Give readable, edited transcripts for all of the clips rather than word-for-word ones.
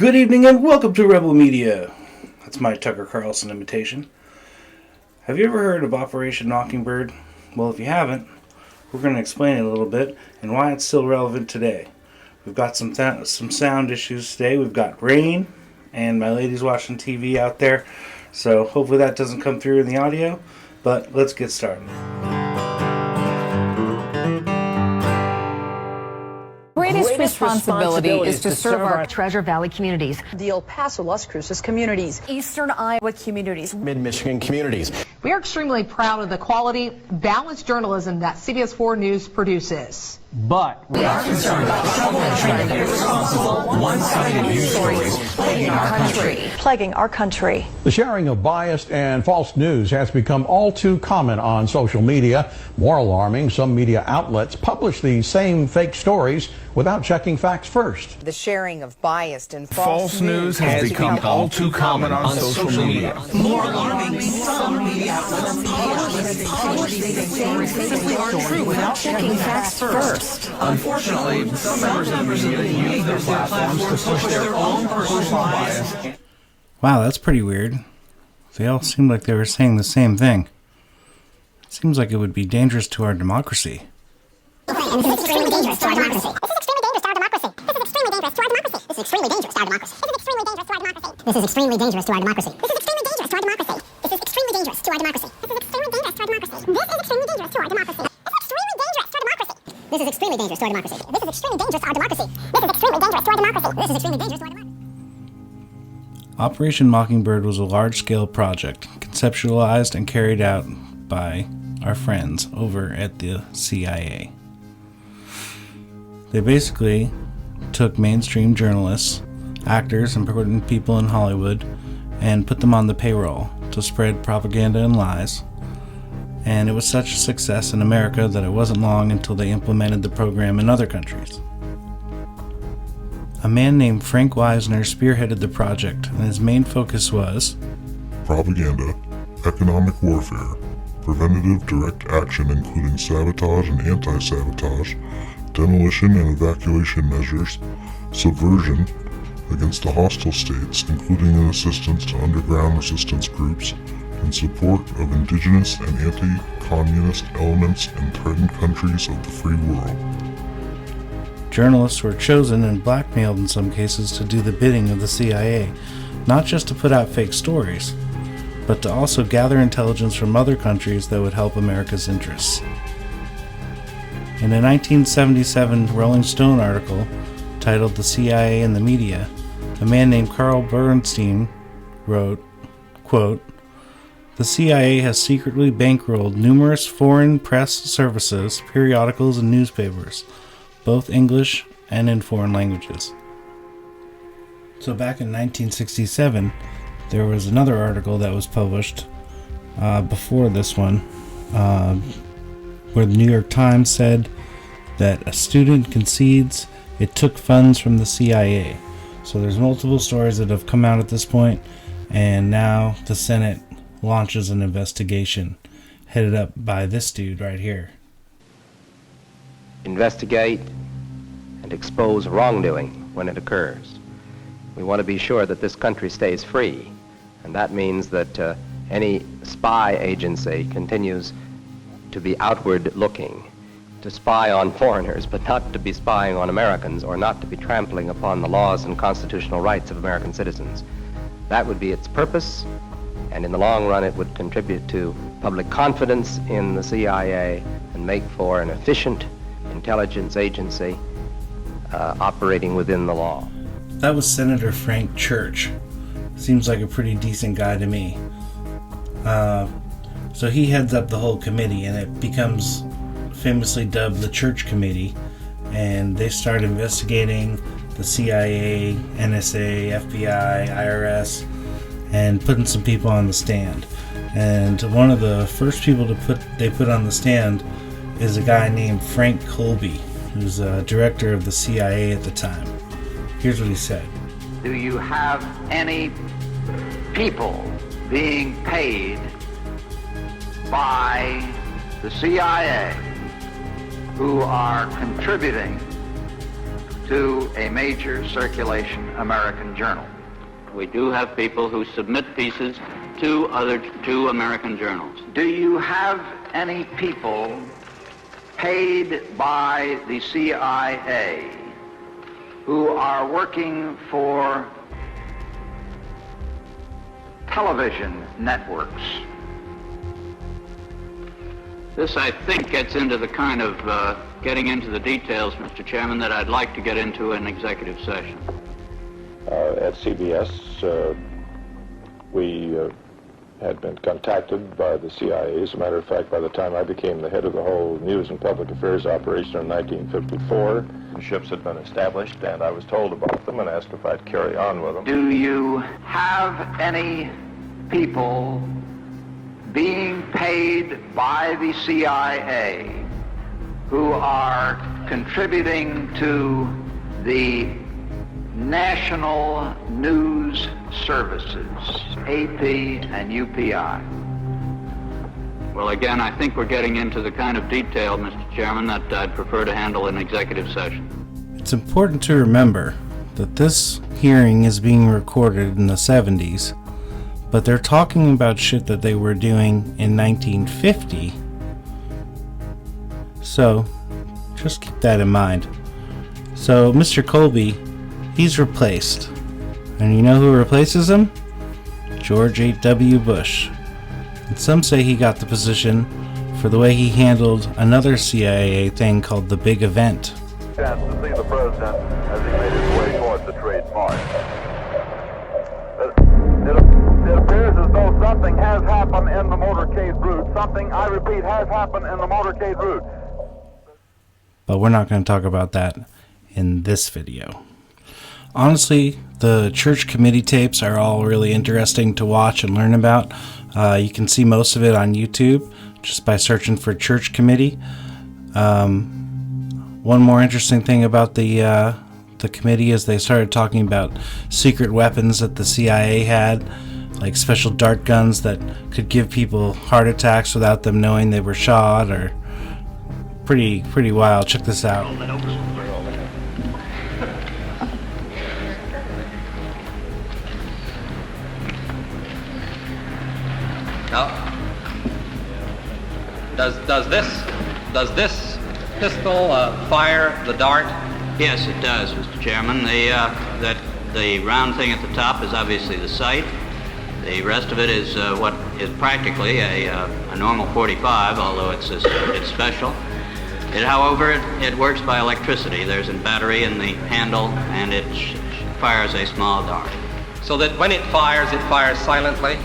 Good evening and welcome to Rebel Media. That's my Tucker Carlson imitation. Have you ever heard of Operation Mockingbird? Well, if you haven't, we're going to explain it a little bit and why it's still relevant today. We've got some sound issues today. We've got rain and my lady's watching TV out there. So hopefully that doesn't come through in the audio. But let's get started. Greatest responsibility is to serve our Treasure Valley communities, the El Paso, Las Cruces communities, Eastern Iowa communities, Mid-Michigan communities. We are extremely proud of the quality, balanced journalism that CBS 4 News produces. But we are concerned about the trouble and trend of irresponsible, one-sided news stories plaguing our country. The sharing of biased and false news has become all too common on social media. More alarming, some media outlets publish these same fake stories without checking facts first. the sharing of biased and False news has become all too common on social media. More alarming, some media outlets publish these same simply aren't true without checking facts first. Unfortunately, some members of the media use their platforms to push their own personal bias. Wow, that's pretty weird. They all seemed like they were saying the same thing. It seems like it would be dangerous to our democracy. This is extremely dangerous to our democracy. This is extremely dangerous to our democracy. This is extremely dangerous to our democracy. This is extremely dangerous to our democracy. This is extremely dangerous to our democracy. This is extremely dangerous to our democracy. This is extremely dangerous to our democracy. This is extremely dangerous to our democracy. This is extremely dangerous to our democracy. This is extremely dangerous to our democracy. This is extremely dangerous to our democracy. Operation Mockingbird was a large-scale project conceptualized and carried out by our friends over at the CIA. They basically took mainstream journalists, actors, and important people in Hollywood and put them on the payroll to spread propaganda and lies. And it was such a success in America that it wasn't long until they implemented the program in other countries. A man named Frank Wisner spearheaded the project, and his main focus was propaganda, economic warfare, preventative direct action including sabotage and anti-sabotage, demolition and evacuation measures, subversion against the hostile states, including an assistance to underground resistance groups, and support of indigenous and anti-communist elements in threatened countries of the free world. journalists were chosen and blackmailed in some cases to do the bidding of the CIA, not just to put out fake stories, but to also gather intelligence from other countries that would help America's interests. In a 1977 Rolling Stone article titled "The CIA and the Media," a man named Carl Bernstein wrote, quote, "The CIA has secretly bankrolled numerous foreign press services, periodicals, and newspapers, both English and in foreign languages." So back in 1967, there was another article that was published before this one, where the New York Times said that a student concedes it took funds from the CIA. So there's multiple stories that have come out at this point, and now the Senate launches an investigation headed up by this dude right here. Investigate and expose wrongdoing when it occurs. We want to be sure that this country stays free, and that means that any spy agency continues to be outward looking, to spy on foreigners, but not to be spying on Americans or not to be trampling upon the laws and constitutional rights of American citizens. That would be its purpose, and in the long run it would contribute to public confidence in the CIA and make for an efficient intelligence agency operating within the law. That was Senator Frank Church. Seems like a pretty decent guy to me. So he heads up the whole committee, and it becomes famously dubbed the Church Committee, and they start investigating the CIA, NSA, FBI, IRS, and putting some people on the stand. And one of the first people they put on the stand is a guy named Frank Colby, who's a director of the CIA at the time. Here's what he said. Do you have any people being paid by the CIA who are contributing to a major circulation American journal? We do have people who submit pieces to American journals. Do you have any people paid by the CIA who are working for television networks? This, I think, gets into the kind of getting into the details, Mr. Chairman, that I'd like to get into in executive session. At CBS, we had been contacted by the CIA. As a matter of fact, by the time I became the head of the whole news and public affairs operation in 1954, the ships had been established, and I was told about them and asked if I'd carry on with them. Do you have any people being paid by the CIA who are contributing to the national news services, AP and UPI? Well, again, I think we're getting into the kind of detail, Mr. Chairman, that I'd prefer to handle in executive session. It's important to remember that this hearing is being recorded in the 70s, but they're talking about shit that they were doing in 1950. So, just keep that in mind. So, Mr. Colby, he's replaced. And you know who replaces him? George H.W. Bush. And some say he got the position for the way he handled another CIA thing called the Big Event. Chance to see the president as he made his way towards the trade march. It appears as though something has happened in the motorcade route. Something, I repeat, has happened in the motorcade route. But we're not going to talk about that in this video. Honestly, the church committee tapes are all really interesting to watch and learn about. You can see most of it on YouTube just by searching for church committee. One more interesting thing about the committee is they started talking about secret weapons that the CIA had, like special dart guns that could give people heart attacks without them knowing they were shot, or pretty wild. Check this out. Now, does this pistol fire the dart? Yes, it does, Mr. Chairman. The round thing at the top is obviously the sight. The rest of it is what is practically a normal 45, although it's special. However, it works by electricity. There's a battery in the handle, and it fires a small dart. So that when it fires silently?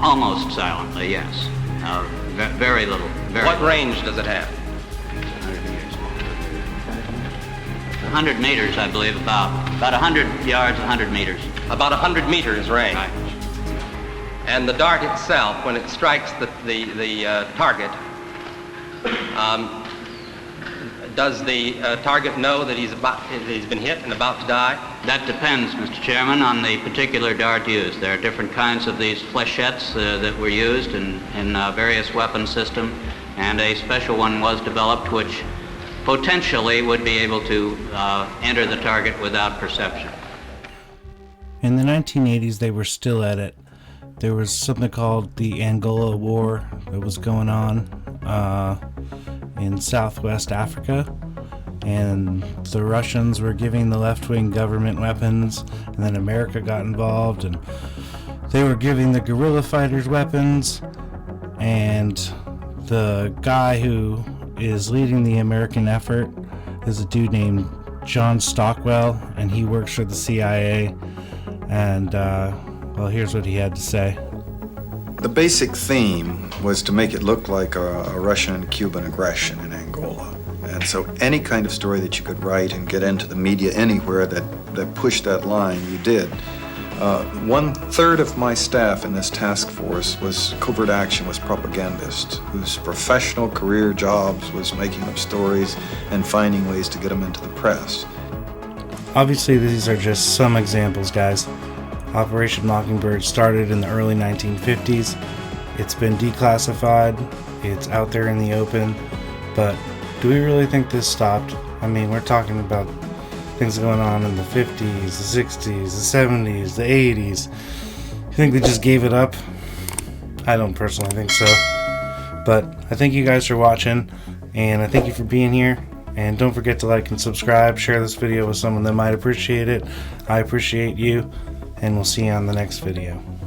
Almost silently, yes. Very little. What range does it have? 100 meters, I believe, about 100 yards, 100 meters. About 100 meters range. Right. And the dart itself, when it strikes the target, does the target know that he's been hit and about to die? That depends, Mr. Chairman, on the particular dart used. There are different kinds of these flechettes that were used in various weapon systems, and a special one was developed which potentially would be able to enter the target without perception. In the 1980s, they were still at it. There was something called the Angola War that was going on in Southwest Africa, and the Russians were giving the left-wing government weapons, and then America got involved, and they were giving the guerrilla fighters weapons, and the guy who is leading the American effort is a dude named John Stockwell, and he works for the CIA, and well, here's what he had to say. The basic theme was to make it look like a Russian and Cuban aggression in Angola. And so any kind of story that you could write and get into the media anywhere that pushed that line, you did. 1/3 of my staff in this task force was covert action, was propagandists, whose professional career jobs was making up stories and finding ways to get them into the press. Obviously, these are just some examples, guys. Operation Mockingbird started in the early 1950s. It's been declassified. It's out there in the open. But do we really think this stopped? I mean, we're talking about things going on in the 50s, the 60s, the 70s, the 80s. You think they just gave it up? I don't personally think so. But I thank you guys for watching, and I thank you for being here. And don't forget to like and subscribe. Share this video with someone that might appreciate it. I appreciate you, and we'll see you on the next video.